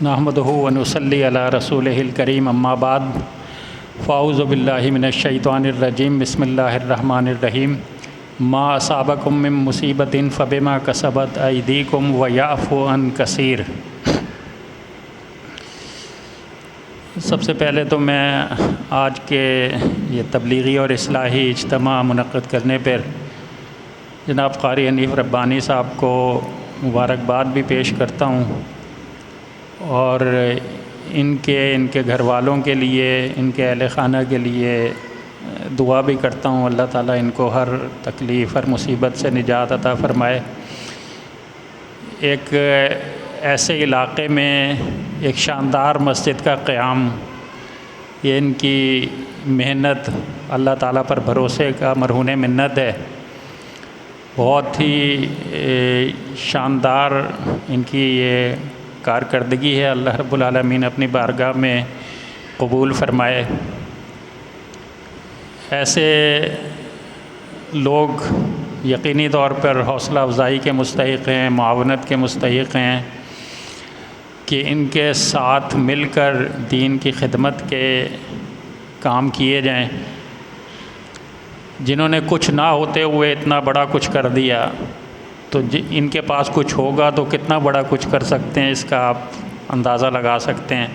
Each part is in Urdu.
نحمدہ ونصلی علی رسولہ الکریم اما بعد فاعوذ باللہ من الشیطان الرجیم بسم اللہ الرحمن الرحیم ما اصابکم من مصیبت فبما کسبت ایدیکم ویعفو عن کثیر۔ سب سے پہلے تو میں آج کے یہ تبلیغی اور اصلاحی اجتماع منعقد کرنے پر جناب قاری حنیف ربانی صاحب کو مبارکباد بھی پیش کرتا ہوں، اور ان کے گھر والوں کے لیے، ان کے اہل خانہ کے لیے دعا بھی کرتا ہوں، اللہ تعالیٰ ان کو ہر تکلیف، ہر مصیبت سے نجات عطا فرمائے۔ ایک ایسے علاقے میں ایک شاندار مسجد کا قیام، یہ ان کی محنت اللہ تعالیٰ پر بھروسے کا مرہون منت ہے۔ بہت ہی شاندار ان کی یہ کارکردگی ہے، اللہ رب العالمین اپنی بارگاہ میں قبول فرمائے۔ ایسے لوگ یقینی طور پر حوصلہ افزائی کے مستحق ہیں، معاونت کے مستحق ہیں کہ ان کے ساتھ مل کر دین کی خدمت کے کام کیے جائیں۔ جنہوں نے کچھ نہ ہوتے ہوئے اتنا بڑا کچھ کر دیا، تو ان کے پاس کچھ ہوگا تو کتنا بڑا کچھ کر سکتے ہیں، اس کا آپ اندازہ لگا سکتے ہیں۔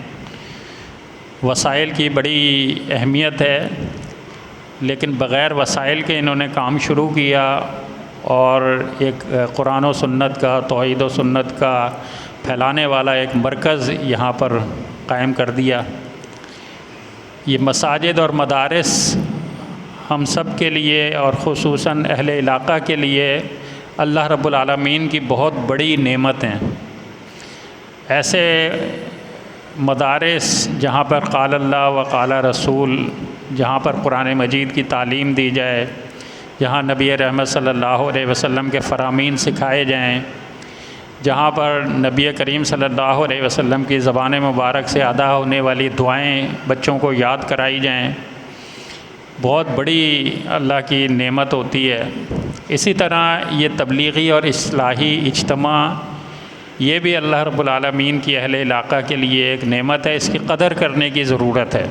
وسائل کی بڑی اہمیت ہے، لیکن بغیر وسائل کے انہوں نے کام شروع کیا اور ایک قرآن و سنت کا، توحید و سنت کا پھیلانے والا ایک مرکز یہاں پر قائم کر دیا۔ یہ مساجد اور مدارس ہم سب کے لیے اور خصوصاً اہل علاقہ کے لیے اللہ رب العالمین کی بہت بڑی نعمت ہیں۔ ایسے مدارس جہاں پر قال اللہ و قال رسول، جہاں پر قرآن مجید کی تعلیم دی جائے، جہاں نبی رحمت صلی اللہ علیہ وسلم کے فرامین سکھائے جائیں، جہاں پر نبی کریم صلی اللہ علیہ وسلم کی زبان مبارک سے ادا ہونے والی دعائیں بچوں کو یاد کرائی جائیں، بہت بڑی اللہ کی نعمت ہوتی ہے۔ اسی طرح یہ تبلیغی اور اصلاحی اجتماع، یہ بھی اللہ رب العالمین کی اہل علاقہ کے لیے ایک نعمت ہے، اس کی قدر کرنے کی ضرورت ہے۔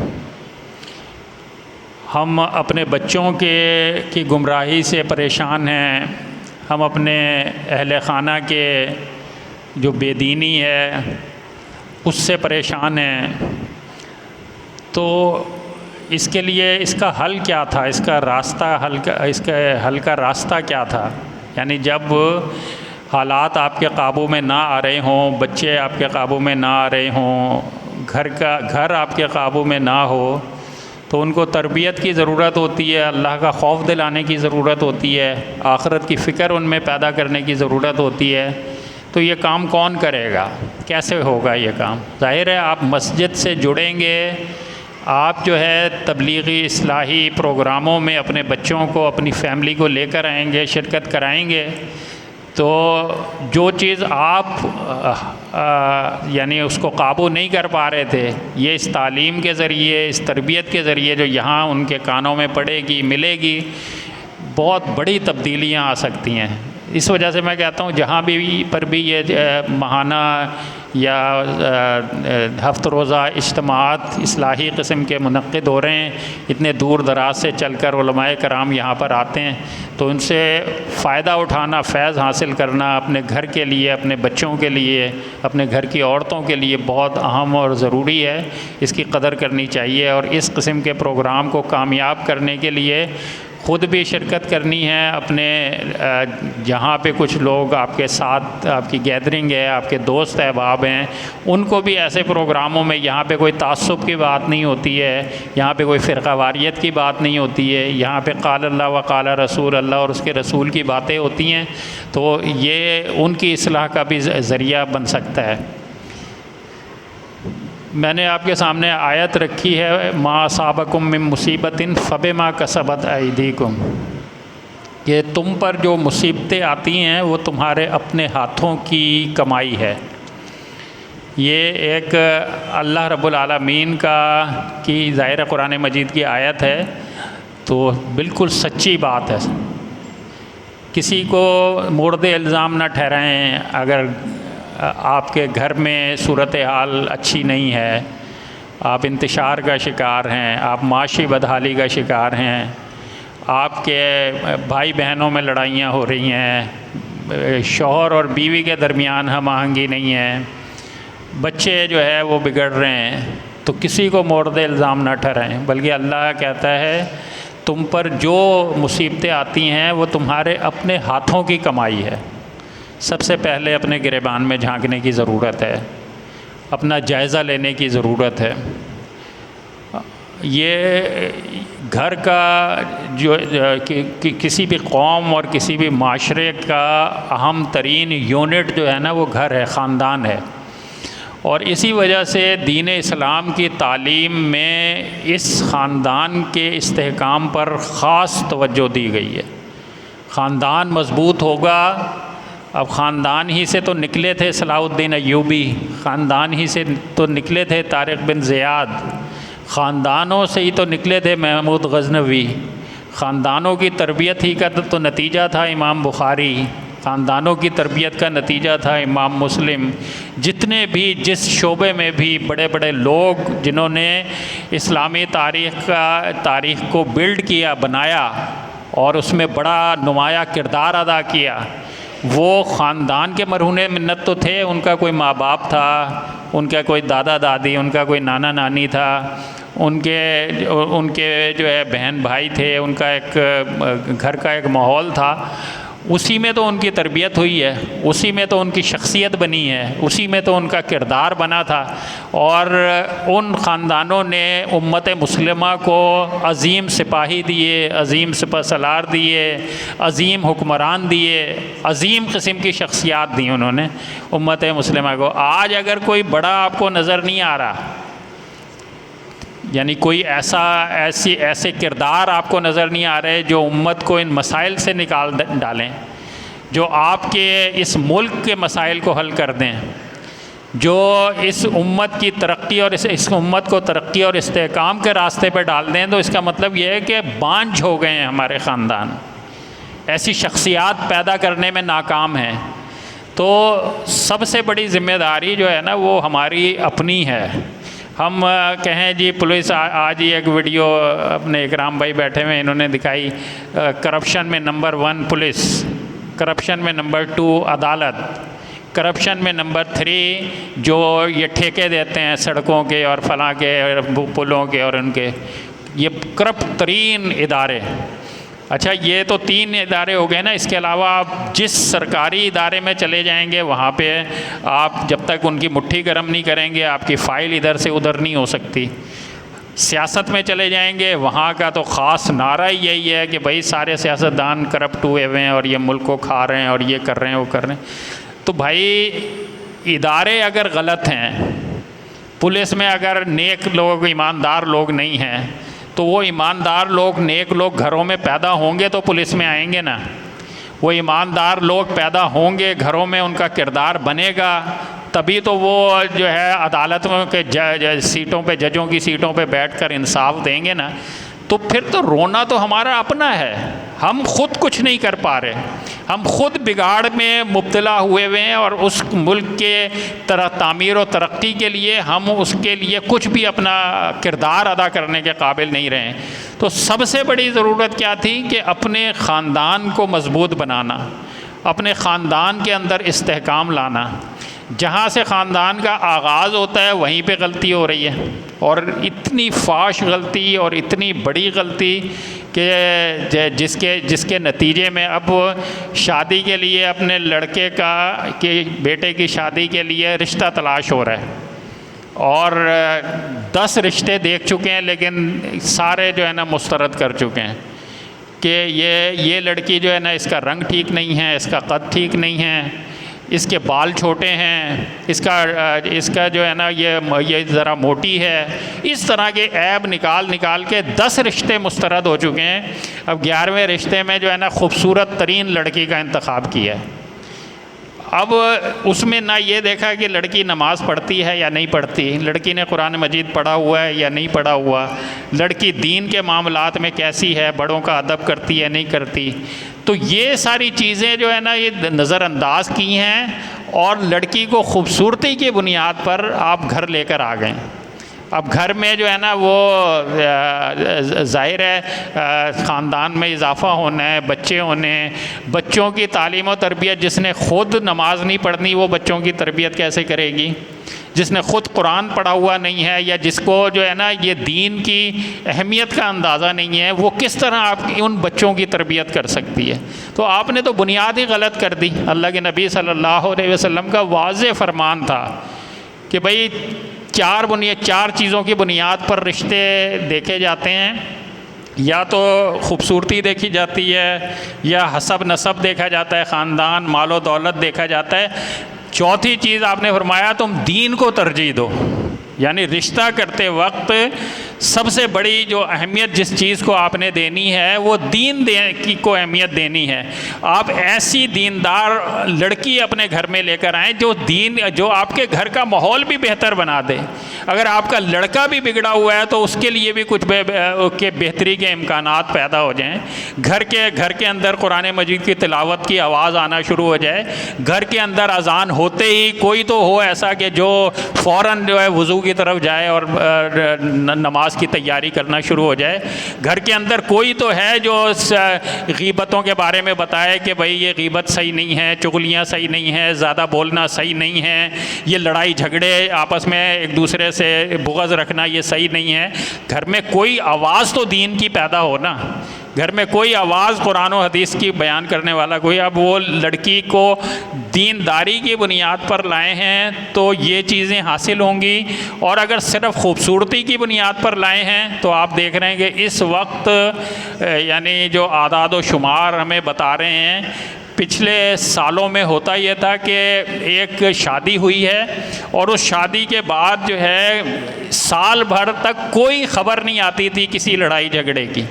ہم اپنے بچوں کی گمراہی سے پریشان ہیں، ہم اپنے اہل خانہ کے جو بے دینی ہے اس سے پریشان ہیں، تو اس کے لیے اس کا حل کیا تھا، اس کا حل کا راستہ کیا تھا؟ یعنی جب حالات آپ کے قابو میں نہ آ رہے ہوں، بچے آپ کے قابو میں نہ آ رہے ہوں، گھر آپ کے قابو میں نہ ہو، تو ان کو تربیت کی ضرورت ہوتی ہے، اللہ کا خوف دلانے کی ضرورت ہوتی ہے، آخرت کی فکر ان میں پیدا کرنے کی ضرورت ہوتی ہے۔ تو یہ کام کون کرے گا؟ کیسے ہوگا یہ کام؟ ظاہر ہے آپ مسجد سے جڑیں گے، آپ جو ہے تبلیغی اصلاحی پروگراموں میں اپنے بچوں کو، اپنی فیملی کو لے کر آئیں گے، شرکت کرائیں گے، تو جو چیز آپ یعنی اس کو قابو نہیں کر پا رہے تھے، یہ اس تعلیم کے ذریعے، اس تربیت کے ذریعے جو یہاں ان کے کانوں میں پڑے گی، ملے گی، بہت بڑی تبدیلیاں آ سکتی ہیں۔ اس وجہ سے میں کہتا ہوں جہاں بھی یہ ماہانہ یا ہفتہ روزہ اجتماعات اصلاحی قسم کے منعقد ہو رہے ہیں، اتنے دور دراز سے چل کر علماء کرام یہاں پر آتے ہیں، تو ان سے فائدہ اٹھانا، فیض حاصل کرنا اپنے گھر کے لیے، اپنے بچوں کے لیے، اپنے گھر کی عورتوں کے لیے بہت اہم اور ضروری ہے۔ اس کی قدر کرنی چاہیے، اور اس قسم کے پروگرام کو کامیاب کرنے کے لیے خود بھی شرکت کرنی ہے، اپنے جہاں پہ کچھ لوگ آپ کے ساتھ، آپ کی گیدرنگ ہے، آپ کے دوست احباب ہیں، ان کو بھی ایسے پروگراموں میں، یہاں پہ کوئی تعصب کی بات نہیں ہوتی ہے، یہاں پہ کوئی فرقہ واریت کی بات نہیں ہوتی ہے، یہاں پہ قال اللہ و قال رسول، اللہ اور اس کے رسول کی باتیں ہوتی ہیں، تو یہ ان کی اصلاح کا بھی ذریعہ بن سکتا ہے۔ میں نے آپ کے سامنے آیت رکھی ہے، ما اصابکم من مصیبت فبما کسبت ایدیکم، کہ تم پر جو مصیبتیں آتی ہیں وہ تمہارے اپنے ہاتھوں کی کمائی ہے۔ یہ ایک اللہ رب العالمین کی ظاہر قرآن مجید کی آیت ہے، تو بالکل سچی بات ہے۔ کسی کو مورد الزام نہ ٹھہرائیں، اگر آپ کے گھر میں صورتحال اچھی نہیں ہے، آپ انتشار کا شکار ہیں، آپ معاشی بدحالی کا شکار ہیں، آپ کے بھائی بہنوں میں لڑائیاں ہو رہی ہیں، شوہر اور بیوی کے درمیان ہم آہنگی نہیں ہے، بچے جو ہے وہ بگڑ رہے ہیں، تو کسی کو مورد الزام نہ ٹھہرائیں، بلکہ اللہ کہتا ہے تم پر جو مصیبتیں آتی ہیں وہ تمہارے اپنے ہاتھوں کی کمائی ہے۔ سب سے پہلے اپنے گریبان میں جھانکنے کی ضرورت ہے، اپنا جائزہ لینے کی ضرورت ہے۔ یہ گھر کا جو کسی بھی قوم اور کسی بھی معاشرے کا اہم ترین یونٹ جو ہے نا وہ گھر ہے، خاندان ہے، اور اسی وجہ سے دین اسلام کی تعلیم میں اس خاندان کے استحکام پر خاص توجہ دی گئی ہے۔ خاندان مضبوط ہوگا، اب خاندان ہی سے تو نکلے تھے صلاح الدین ایوبی، خاندان ہی سے تو نکلے تھے طارق بن زیاد، خاندانوں سے ہی تو نکلے تھے محمود غزنوی، خاندانوں کی تربیت ہی کا تو نتیجہ تھا امام بخاری، خاندانوں کی تربیت کا نتیجہ تھا امام مسلم۔ جتنے بھی جس شعبے میں بھی بڑے بڑے لوگ جنہوں نے اسلامی تاریخ کو بلڈ کیا، بنایا اور اس میں بڑا نمایاں کردار ادا کیا، وہ خاندان کے مرہون منت تو تھے، ان کا کوئی ماں باپ تھا، ان کا کوئی دادا دادی، ان کا کوئی نانا نانی تھا، ان کے جو ہے بہن بھائی تھے، ان کا ایک گھر کا ایک ماحول تھا، اسی میں تو ان کی تربیت ہوئی ہے، اسی میں تو ان کی شخصیت بنی ہے، اسی میں تو ان کا کردار بنا تھا، اور ان خاندانوں نے امت مسلمہ کو عظیم سپاہی دیے، عظیم سپہ سالار دیے، عظیم حکمران دیے، عظیم قسم کی شخصیات دی انہوں نے امت مسلمہ کو۔ آج اگر کوئی بڑا آپ کو نظر نہیں آ رہا، یعنی کوئی ایسے کردار آپ کو نظر نہیں آ رہے جو امت کو ان مسائل سے نکال ڈالیں، جو آپ کے اس ملک کے مسائل کو حل کر دیں، جو اس امت کی ترقی اور اس امت کو ترقی اور استحکام کے راستے پہ ڈال دیں، تو اس کا مطلب یہ ہے کہ بانجھ ہو گئے ہیں ہمارے خاندان، ایسی شخصیات پیدا کرنے میں ناکام ہیں۔ تو سب سے بڑی ذمہ داری جو ہے نا وہ ہماری اپنی ہے۔ ہم کہیں جی پولیس، آج ہی ایک ویڈیو اپنے اکرام بھائی بیٹھے ہوئے انہوں نے دکھائی، کرپشن میں نمبر 1 پولیس، کرپشن میں نمبر 2 عدالت، کرپشن میں نمبر 3 جو یہ ٹھیکے دیتے ہیں سڑکوں کے اور فلاں کے اور پلوں کے اور ان کے، یہ کرپٹ ترین ادارے۔ اچھا یہ تو 3 ادارے ہو گئے نا، اس کے علاوہ آپ جس سرکاری ادارے میں چلے جائیں گے وہاں پہ آپ جب تک ان کی مٹھی گرم نہیں کریں گے آپ کی فائل ادھر سے ادھر نہیں ہو سکتی۔ سیاست میں چلے جائیں گے وہاں کا تو خاص نعرہ ہی یہی ہے کہ بھائی سارے سیاستدان کرپٹ ہوئے ہوئے ہیں اور یہ ملک کو کھا رہے ہیں اور یہ کر رہے ہیں وہ کر رہے ہیں۔ تو بھائی ادارے اگر غلط ہیں، پولیس میں اگر نیک لوگ ایماندار لوگ نہیں ہیں، تو وہ ایماندار لوگ نیک لوگ گھروں میں پیدا ہوں گے تو پولیس میں آئیں گے نا، وہ ایماندار لوگ پیدا ہوں گے گھروں میں، ان کا کردار بنے گا، تبھی تو وہ جو ہے عدالتوں کے سیٹوں پہ، ججوں کی سیٹوں پہ بیٹھ کر انصاف دیں گے نا۔ تو پھر تو رونا تو ہمارا اپنا ہے، ہم خود کچھ نہیں کر پا رہے، ہم خود بگاڑ میں مبتلا ہوئے ہوئے ہیں، اور اس ملک کے تعمیر و ترقی کے لیے ہم اس کے لیے کچھ بھی اپنا کردار ادا کرنے کے قابل نہیں رہے۔ تو سب سے بڑی ضرورت کیا تھی کہ اپنے خاندان کو مضبوط بنانا، اپنے خاندان کے اندر استحکام لانا۔ جہاں سے خاندان کا آغاز ہوتا ہے وہیں پہ غلطی ہو رہی ہے، اور اتنی فاش غلطی اور اتنی بڑی غلطی کہ جس کے نتیجے میں اب شادی کے لیے اپنے لڑکے کے بیٹے کی شادی کے لیے رشتہ تلاش ہو رہا ہے، اور 10 رشتے دیکھ چکے ہیں لیکن سارے جو ہے نا مسترد کر چکے ہیں کہ یہ لڑکی جو ہے نا اس کا رنگ ٹھیک نہیں ہے، اس کا قد ٹھیک نہیں ہے، اس کے بال چھوٹے ہیں، اس کا جو ہے نا یہ ذرا موٹی ہے، اس طرح کے عیب نکال کے 10 رشتے مسترد ہو چکے ہیں۔ اب 11ویں رشتے میں جو ہے نا خوبصورت ترین لڑکی کا انتخاب کیا ہے۔ اب اس میں نہ یہ دیکھا کہ لڑکی نماز پڑھتی ہے یا نہیں پڑھتی، لڑکی نے قرآن مجید پڑھا ہوا ہے یا نہیں پڑھا ہوا، لڑکی دین کے معاملات میں کیسی ہے، بڑوں کا ادب کرتی ہے نہیں کرتی۔ تو یہ ساری چیزیں جو ہے نا یہ نظر انداز کی ہیں، اور لڑکی کو خوبصورتی کی بنیاد پر آپ گھر لے کر آ گئے. اب گھر میں جو ہے نا وہ ظاہر ہے خاندان میں اضافہ ہونا ہے، بچے ہونے ہیں، بچوں کی تعلیم و تربیت. جس نے خود نماز نہیں پڑھنی وہ بچوں کی تربیت کیسے کرے گی؟ جس نے خود قرآن پڑھا ہوا نہیں ہے یا جس کو جو ہے نا یہ دین کی اہمیت کا اندازہ نہیں ہے، وہ کس طرح آپ ان بچوں کی تربیت کر سکتی ہے؟ تو آپ نے تو بنیاد ہی غلط کر دی. اللہ کے نبی صلی اللہ علیہ وسلم کا واضح فرمان تھا کہ بھئی چار چیزوں کی بنیاد پر رشتے دیکھے جاتے ہیں. یا تو خوبصورتی دیکھی جاتی ہے، یا حسب نسب دیکھا جاتا ہے، خاندان، مال و دولت دیکھا جاتا ہے. چوتھی چیز آپ نے فرمایا تم دین کو ترجیح دو. یعنی رشتہ کرتے وقت سب سے بڑی جو اہمیت جس چیز کو آپ نے دینی ہے وہ دین کی کو اہمیت دینی ہے. آپ ایسی دیندار لڑکی اپنے گھر میں لے کر آئیں جو آپ کے گھر کا ماحول بھی بہتر بنا دے. اگر آپ کا لڑکا بھی بگڑا ہوا ہے تو اس کے لیے بھی کچھ بہتری کے امکانات پیدا ہو جائیں. گھر کے اندر قرآن مجید کی تلاوت کی آواز آنا شروع ہو جائے. گھر کے اندر اذان ہوتے ہی کوئی تو ہو ایسا کہ جو فوراً جو ہے وضو کی طرف جائے اور نماز کی تیاری کرنا شروع ہو جائے. گھر کے اندر کوئی تو ہے جو غیبتوں کے بارے میں بتائے کہ بھئی یہ غیبت صحیح نہیں ہے، چغلیاں صحیح نہیں ہیں، زیادہ بولنا صحیح نہیں ہے، یہ لڑائی جھگڑے آپس میں ایک دوسرے سے بغض رکھنا یہ صحیح نہیں ہے. گھر میں کوئی آواز تو دین کی پیدا ہو نا. گھر میں کوئی آواز قرآن و حدیث کی بیان کرنے والا کوئی. اب وہ لڑکی کو دینداری کی بنیاد پر لائے ہیں تو یہ چیزیں حاصل ہوں گی. اور اگر صرف خوبصورتی کی بنیاد پر لائے ہیں تو آپ دیکھ رہے ہیں کہ اس وقت یعنی جو اعداد و شمار ہمیں بتا رہے ہیں، پچھلے سالوں میں ہوتا یہ تھا کہ ایک شادی ہوئی ہے اور اس شادی کے بعد جو ہے سال بھر تک کوئی خبر نہیں آتی تھی کسی لڑائی جھگڑے کی.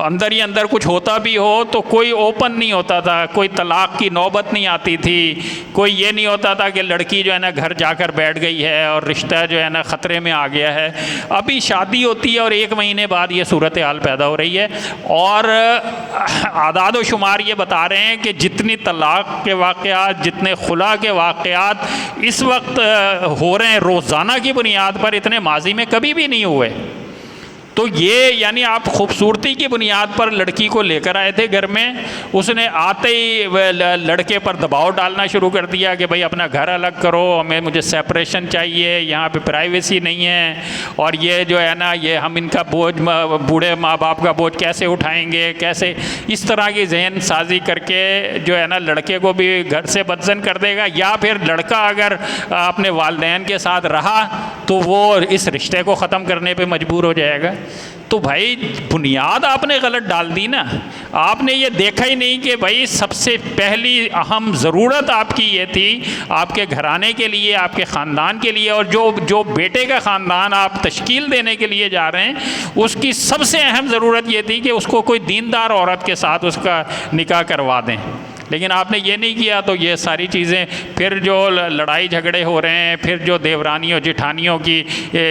اندر ہی اندر کچھ ہوتا بھی ہو تو کوئی اوپن نہیں ہوتا تھا، کوئی طلاق کی نوبت نہیں آتی تھی، کوئی یہ نہیں ہوتا تھا کہ لڑکی جو ہے نا گھر جا کر بیٹھ گئی ہے اور رشتہ جو ہے نا خطرے میں آ گیا ہے. ابھی شادی ہوتی ہے اور 1 مہینے بعد یہ صورتحال پیدا ہو رہی ہے. اور اعداد و شمار یہ بتا رہے ہیں کہ جتنی طلاق کے واقعات، جتنے خلا کے واقعات اس وقت ہو رہے ہیں روزانہ کی بنیاد پر، اتنے ماضی میں کبھی بھی نہیں ہوئے. تو یہ یعنی آپ خوبصورتی کی بنیاد پر لڑکی کو لے کر آئے تھے گھر میں، اس نے آتے ہی لڑکے پر دباؤ ڈالنا شروع کر دیا کہ بھئی اپنا گھر الگ کرو، مجھے سیپریشن چاہیے، یہاں پہ پرائیویسی نہیں ہے، اور یہ جو ہے نا یہ ہم ان کا بوجھ بوڑھے ماں باپ کا بوجھ کیسے اٹھائیں گے، کیسے اس طرح کی ذہن سازی کر کے جو ہے نا لڑکے کو بھی گھر سے بدزن کر دے گا. یا پھر لڑکا اگر اپنے والدین کے ساتھ رہا تو وہ اس رشتے کو ختم کرنے پہ مجبور ہو جائے گا. تو بھائی بنیاد آپ نے غلط ڈال دی نا. آپ نے یہ دیکھا ہی نہیں کہ بھائی سب سے پہلی اہم ضرورت آپ کی یہ تھی آپ کے گھرانے کے لیے، آپ کے خاندان کے لیے، اور جو بیٹے کا خاندان آپ تشکیل دینے کے لیے جا رہے ہیں اس کی سب سے اہم ضرورت یہ تھی کہ اس کو کوئی دیندار عورت کے ساتھ اس کا نکاح کروا دیں. لیکن آپ نے یہ نہیں کیا تو یہ ساری چیزیں پھر جو لڑائی جھگڑے ہو رہے ہیں، پھر جو دیورانیوں جٹھانیوں کی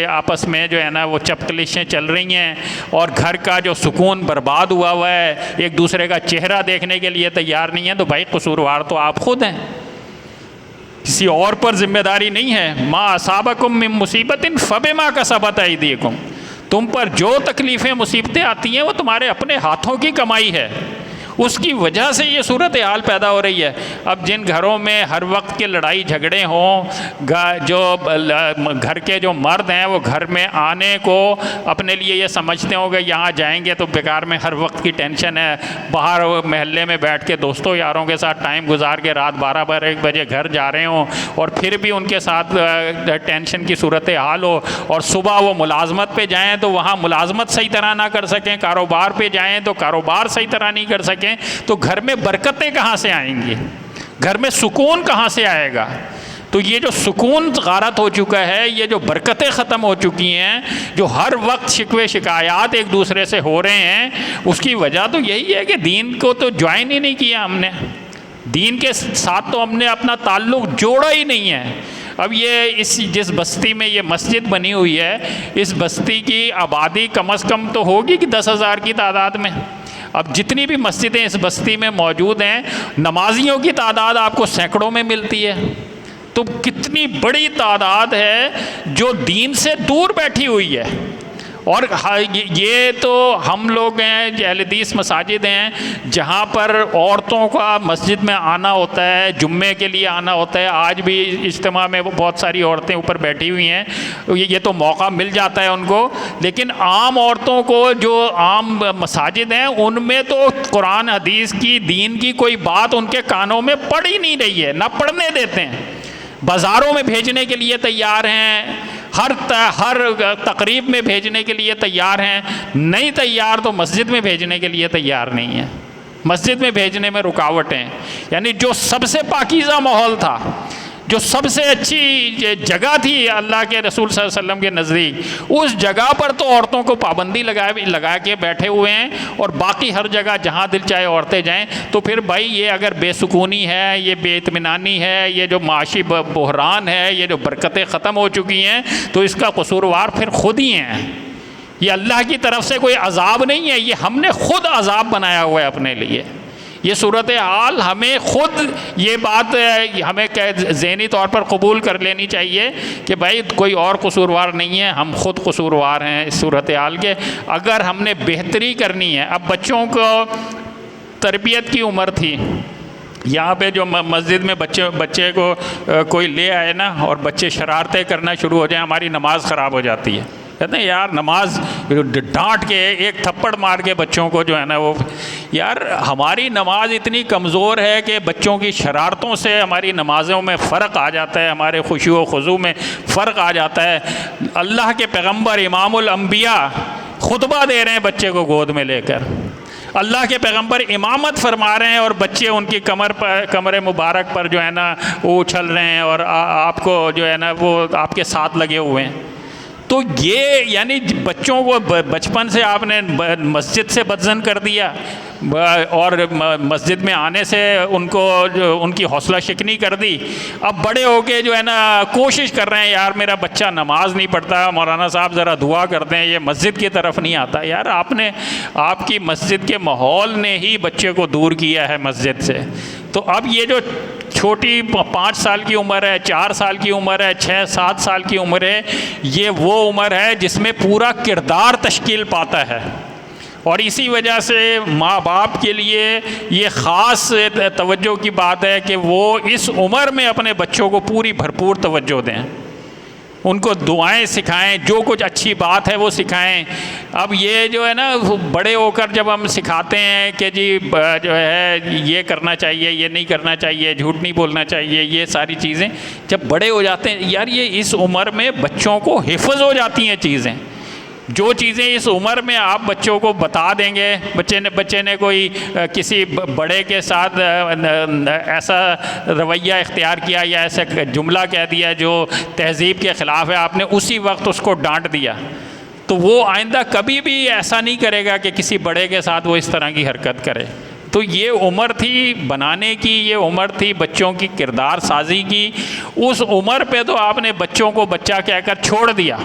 آپس میں جو ہے نا وہ چپکلشیں چل رہی ہیں، اور گھر کا جو سکون برباد ہوا ہے، ایک دوسرے کا چہرہ دیکھنے کے لیے تیار نہیں ہے. تو بھائی قصوروار تو آپ خود ہیں، کسی اور پر ذمہ داری نہیں ہے. ما اصابکم من مصیبت فبما کسبت ایدیکم، تم پر جو تکلیفیں مصیبتیں آتی ہیں وہ تمہارے اپنے ہاتھوں کی کمائی ہے، اس کی وجہ سے یہ صورتحال پیدا ہو رہی ہے. اب جن گھروں میں ہر وقت کے لڑائی جھگڑے ہوں، جو گھر کے جو مرد ہیں وہ گھر میں آنے کو اپنے لیے یہ سمجھتے ہوں کہ یہاں جائیں گے تو بیکار میں ہر وقت کی ٹینشن ہے، باہر محلے میں بیٹھ کے دوستوں یاروں کے ساتھ ٹائم گزار کے رات 12-1 بجے گھر جا رہے ہوں، اور پھر بھی ان کے ساتھ ٹینشن کی صورتحال ہو، اور صبح وہ ملازمت پہ جائیں تو وہاں ملازمت صحیح طرح نہ کر سکیں، کاروبار پہ جائیں تو کاروبار صحیح طرح نہیں کر سکیں. تو گھر میں برکتیں کہاں سے آئیں گی؟ گھر میں سکون کہاں سے آئے گا؟ تو یہ جو سکون غارت ہو چکا ہے، یہ جو برکتیں ختم ہو چکی ہیں، جو ہر وقت شکوے شکایات ایک دوسرے سے ہو رہے ہیں، اس کی وجہ تو یہی ہے کہ دین کو تو جوائن ہی نہیں کیا ہم نے، دین کے ساتھ تو ہم نے اپنا تعلق جوڑا ہی نہیں ہے. اب یہ جس بستی میں یہ مسجد بنی ہوئی ہے، اس بستی کی آبادی کم از کم تو ہوگی کہ 10,000 کی تعداد میں. اب جتنی بھی مسجدیں اس بستی میں موجود ہیں، نمازیوں کی تعداد آپ کو سینکڑوں میں ملتی ہے، تو کتنی بڑی تعداد ہے جو دین سے دور بیٹھی ہوئی ہے۔ اور یہ تو ہم لوگ ہیں، اہل حدیث مساجد ہیں جہاں پر عورتوں کا مسجد میں آنا ہوتا ہے، جمعے کے لیے آنا ہوتا ہے۔ آج بھی اجتماع میں بہت ساری عورتیں اوپر بیٹھی ہوئی ہیں، یہ تو موقع مل جاتا ہے ان کو، لیکن عام عورتوں کو جو عام مساجد ہیں ان میں تو قرآن حدیث کی، دین کی کوئی بات ان کے کانوں میں پڑ ہی نہیں رہی ہے، نہ پڑھنے دیتے ہیں۔ بازاروں میں بھیجنے کے لیے تیار ہیں، ہر تقریب میں بھیجنے کے لیے تیار ہیں، نہیں تیار تو مسجد میں بھیجنے کے لیے تیار نہیں ہیں، مسجد میں بھیجنے میں رکاوٹیں۔ یعنی جو سب سے پاکیزہ ماحول تھا، جو سب سے اچھی جگہ تھی اللہ کے رسول صلی اللہ علیہ وسلم کے نزدیک، اس جگہ پر تو عورتوں کو پابندی لگا کے بیٹھے ہوئے ہیں، اور باقی ہر جگہ جہاں دل چاہے عورتیں جائیں۔ تو پھر بھائی یہ اگر بے سکونی ہے، یہ بے اطمینانی ہے، یہ جو معاشی بحران ہے، یہ جو برکتیں ختم ہو چکی ہیں، تو اس کا قصوروار پھر خود ہی ہیں۔ یہ اللہ کی طرف سے کوئی عذاب نہیں ہے، یہ ہم نے خود عذاب بنایا ہوا ہے اپنے لیے۔ یہ صورتحال ہمیں خود، یہ بات ہمیں ذہنی طور پر قبول کر لینی چاہیے کہ بھائی کوئی اور قصوروار نہیں ہے، ہم خود قصوروار ہیں اس صورتحال کے۔ اگر ہم نے بہتری کرنی ہے، اب بچوں کو تربیت کی عمر تھی، یہاں پہ جو مسجد میں بچے کو کوئی لے آئے نا اور بچے شرارتیں کرنا شروع ہو جائیں، ہماری نماز خراب ہو جاتی ہے۔ کہتے ہیں یار نماز ڈانٹ کے ایک تھپڑ مار کے بچوں کو جو ہے نا وہ، یار ہماری نماز اتنی کمزور ہے کہ بچوں کی شرارتوں سے ہماری نمازوں میں فرق آ جاتا ہے، ہمارے خشوع و خضوع میں فرق آ جاتا ہے۔ اللہ کے پیغمبر امام الانبیاء خطبہ دے رہے ہیں بچے کو گود میں لے کر، اللہ کے پیغمبر امامت فرما رہے ہیں، اور بچے ان کی کمر مبارک پر جو ہے نا وہ اچھل رہے ہیں، اور آپ کو جو ہے نا وہ آپ کے ساتھ لگے ہوئے ہیں۔ تو یہ یعنی بچوں کو بچپن سے آپ نے مسجد سے بدظن کر دیا، اور مسجد میں آنے سے ان کو ان کی حوصلہ شکنی کر دی۔ اب بڑے ہو کے جو ہے نا کوشش کر رہے ہیں یار میرا بچہ نماز نہیں پڑھتا، مولانا صاحب ذرا دعا کرتے ہیں، یہ مسجد کی طرف نہیں آتا۔ یار آپ کی مسجد کے ماحول نے ہی بچے کو دور کیا ہے مسجد سے۔ تو اب یہ جو چھوٹی 5 سال کی عمر ہے، 4 سال کی عمر ہے، 6-7 سال کی عمر ہے، یہ وہ عمر ہے جس میں پورا کردار تشکیل پاتا ہے، اور اسی وجہ سے ماں باپ کے لیے یہ خاص توجہ کی بات ہے کہ وہ اس عمر میں اپنے بچوں کو پوری بھرپور توجہ دیں، ان کو دعائیں سکھائیں، جو کچھ اچھی بات ہے وہ سکھائیں۔ اب یہ جو ہے نا بڑے ہو کر جب ہم سکھاتے ہیں کہ جی جو ہے یہ کرنا چاہیے، یہ نہیں کرنا چاہیے، جھوٹ نہیں بولنا چاہیے، یہ ساری چیزیں جب بڑے ہو جاتے ہیں، یار یہ اس عمر میں بچوں کو حفظ ہو جاتی ہیں چیزیں۔ جو چیزیں اس عمر میں آپ بچوں کو بتا دیں گے، بچے نے کوئی کسی بڑے کے ساتھ ایسا رویہ اختیار کیا یا ایسا جملہ کہہ دیا جو تہذیب کے خلاف ہے، آپ نے اسی وقت اس کو ڈانٹ دیا، تو وہ آئندہ کبھی بھی ایسا نہیں کرے گا کہ کسی بڑے کے ساتھ وہ اس طرح کی حرکت کرے۔ تو یہ عمر تھی بنانے کی، یہ عمر تھی بچوں کی کردار سازی کی۔ اس عمر پہ تو آپ نے بچوں کو بچہ کہہ کر چھوڑ دیا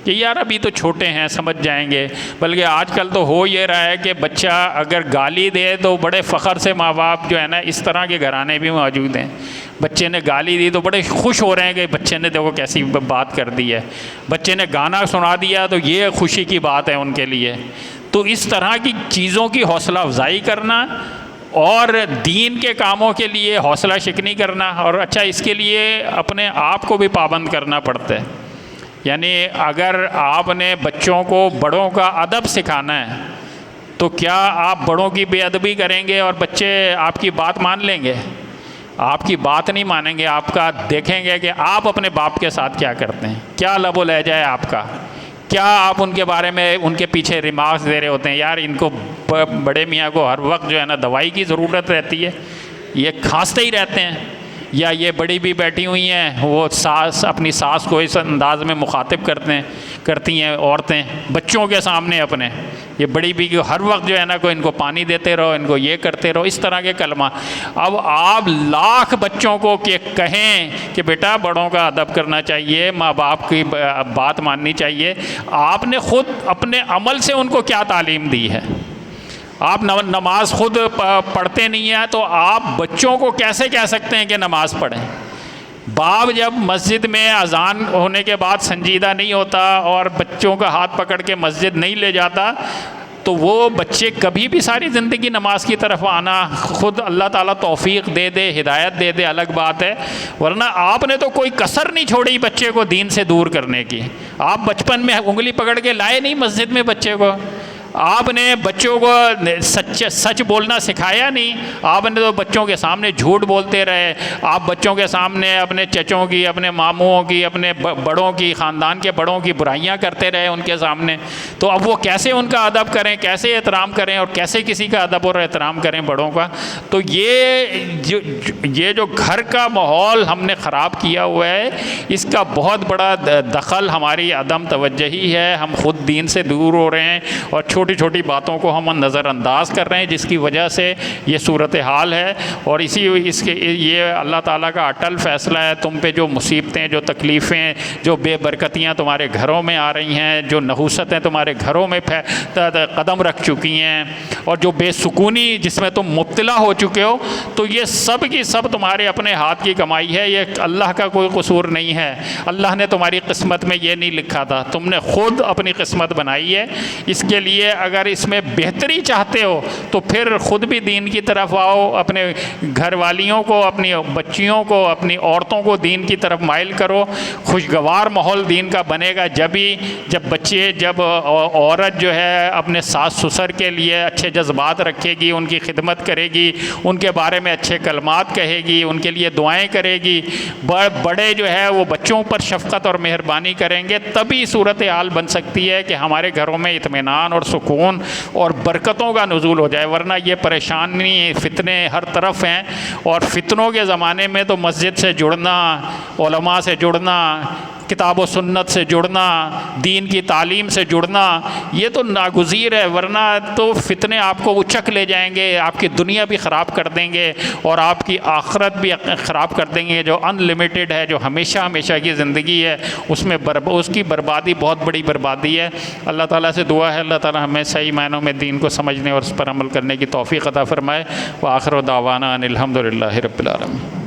کہ یار ابھی تو چھوٹے ہیں، سمجھ جائیں گے۔ بلکہ آج کل تو ہو یہ رہا ہے کہ بچہ اگر گالی دے تو بڑے فخر سے ماں باپ جو ہے نا، اس طرح کے گھرانے بھی موجود ہیں، بچے نے گالی دی تو بڑے خوش ہو رہے ہیں کہ بچے نے دیکھو کیسی بات کر دی ہے، بچے نے گانا سنا دیا تو یہ خوشی کی بات ہے ان کے لیے۔ تو اس طرح کی چیزوں کی حوصلہ افزائی کرنا اور دین کے کاموں کے لیے حوصلہ شکنی کرنا، اور اچھا اس کے لیے اپنے آپ کو بھی پابند کرنا پڑتا ہے۔ یعنی اگر آپ نے بچوں کو بڑوں کا ادب سکھانا ہے تو کیا آپ بڑوں کی بے ادبی کریں گے اور بچے آپ کی بات مان لیں گے؟ آپ کی بات نہیں مانیں گے، آپ کا دیکھیں گے کہ آپ اپنے باپ کے ساتھ کیا کرتے ہیں، کیا لب و لہجہ ہے آپ کا، کیا آپ ان کے بارے میں ان کے پیچھے ریمارکس دے رہے ہوتے ہیں، یار ان کو بڑے میاں کو ہر وقت جو ہے نا دوائی کی ضرورت رہتی ہے، یہ کھانستے ہی رہتے ہیں، یا یہ بڑی بھی بیٹھی ہوئی ہیں وہ اپنی ساس کو اس انداز میں مخاطب کرتی ہیں عورتیں بچوں کے سامنے اپنے، یہ بڑی بھی ہر وقت جو ہے نا کوئی ان کو پانی دیتے رہو، ان کو یہ کرتے رہو، اس طرح کے کلمہ۔ اب آپ لاکھ بچوں کو کہ کہیں کہ بیٹا بڑوں کا ادب کرنا چاہیے، ماں باپ کی بات ماننی چاہیے، آپ نے خود اپنے عمل سے ان کو کیا تعلیم دی ہے؟ آپ نماز خود پڑھتے نہیں ہیں تو آپ بچوں کو کیسے کہہ سکتے ہیں کہ نماز پڑھیں؟ باپ جب مسجد میں اذان ہونے کے بعد سنجیدہ نہیں ہوتا اور بچوں کا ہاتھ پکڑ کے مسجد نہیں لے جاتا تو وہ بچے کبھی بھی ساری زندگی نماز کی طرف آنا، خود اللہ تعالیٰ توفیق دے دے، ہدایت دے دے، الگ بات ہے، ورنہ آپ نے تو کوئی کسر نہیں چھوڑی بچے کو دین سے دور کرنے کی۔ آپ بچپن میں انگلی پکڑ کے لائے نہیں مسجد میں بچے کو، آپ نے بچوں کو سچ بولنا سکھایا نہیں، آپ نے تو بچوں کے سامنے جھوٹ بولتے رہے، آپ بچوں کے سامنے اپنے چچوں کی، اپنے ماموں کی، اپنے بڑوں کی، خاندان کے بڑوں کی برائیاں کرتے رہے ان کے سامنے، تو اب وہ کیسے ان کا ادب کریں، کیسے احترام کریں، اور کیسے کسی کا ادب اور احترام کریں بڑوں کا؟ تو یہ جو گھر کا ماحول ہم نے خراب کیا ہوا ہے، اس کا بہت بڑا دخل ہماری عدم توجہی ہے، ہم خود دین سے دور ہو رہے ہیں اور چھوٹی چھوٹی باتوں کو ہم نظر انداز کر رہے ہیں، جس کی وجہ سے یہ صورتحال ہے۔ اور یہ اللہ تعالیٰ کا اٹل فیصلہ ہے، تم پہ جو مصیبتیں، جو تکلیفیں، جو بے برکتیاں تمہارے گھروں میں آ رہی ہیں، جو نحوستیں تمہارے گھروں میں قدم رکھ چکی ہیں، اور جو بے سکونی جس میں تم مبتلا ہو چکے ہو، تو یہ سب کی سب تمہارے اپنے ہاتھ کی کمائی ہے، یہ اللہ کا کوئی قصور نہیں ہے۔ اللہ نے تمہاری قسمت میں یہ نہیں لکھا تھا، تم نے خود اپنی قسمت بنائی ہے۔ اس کے لیے اگر اس میں بہتری چاہتے ہو تو پھر خود بھی دین کی طرف آؤ، اپنے گھر والیوں کو، اپنی بچیوں کو، اپنی عورتوں کو دین کی طرف مائل کرو۔ خوشگوار ماحول دین کا بنے گا جب عورت جو ہے اپنے ساس سسر کے لیے اچھے جذبات رکھے گی، ان کی خدمت کرے گی، ان کے بارے میں اچھے کلمات کہے گی، ان کے لیے دعائیں کرے گی، بڑے جو ہے وہ بچوں پر شفقت اور مہربانی کریں گے، تبھی صورتحال بن سکتی ہے کہ ہمارے گھروں میں اطمینان اور سکون اور برکتوں کا نزول ہو جائے۔ ورنہ یہ پریشانی، فتنے ہر طرف ہیں، اور فتنوں کے زمانے میں تو مسجد سے جڑنا، علماء سے جڑنا، کتاب و سنت سے جڑنا، دین کی تعلیم سے جڑنا، یہ تو ناگزیر ہے، ورنہ تو فتنے آپ کو اچک لے جائیں گے، آپ کی دنیا بھی خراب کر دیں گے اور آپ کی آخرت بھی خراب کر دیں گے۔ جو ان لمیٹڈ ہے، جو ہمیشہ ہمیشہ کی زندگی ہے، اس کی بربادی بہت بڑی بربادی ہے۔ اللہ تعالیٰ سے دعا ہے اللہ تعالیٰ ہمیں صحیح معنوں میں دین کو سمجھنے اور اس پر عمل کرنے کی توفیق عطا فرمائے۔ وآخر دعوانا ان الحمد للہ رب العالمین۔